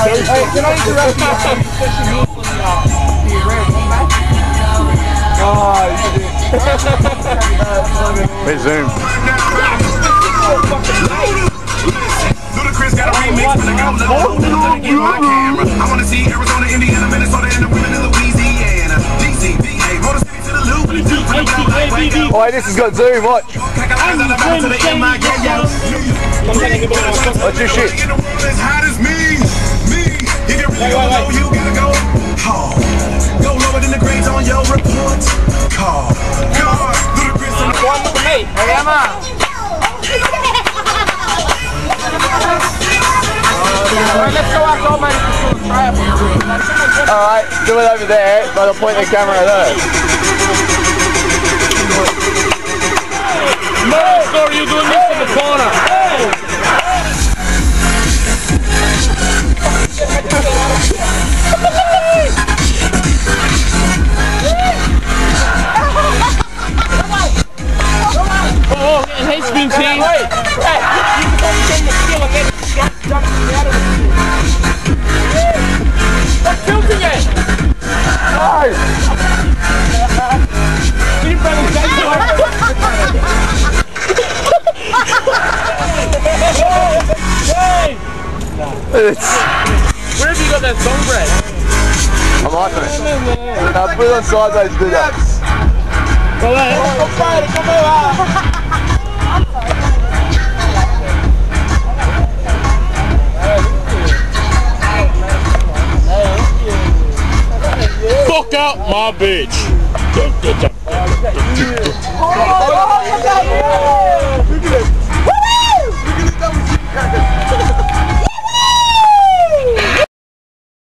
Hey, can I interrupt you? Hey, zoom. Ludacris got a remix when the girls get my camera. I want to see Arizona, Indiana, Minnesota, and the women in Louisiana. DC, VA, Motor City to the Loop. Oh, hey, this has got zoom, watch. What's your shit? As hot as me. If you really want to know, you gotta go hard. Go lower than the grades on your report card. Ludacris and One with me. Hey, Emma. Alright, let's go out to my Alright, do it over there, but I'll point the camera at her. No, sir, you're doing this in the corner. Oh, and hey, Spoon Team. Stop tilting it! Nice! Where have you got that song, Brad? I'm liking it. Now put it on sideways and do that. Fuck out my bitch.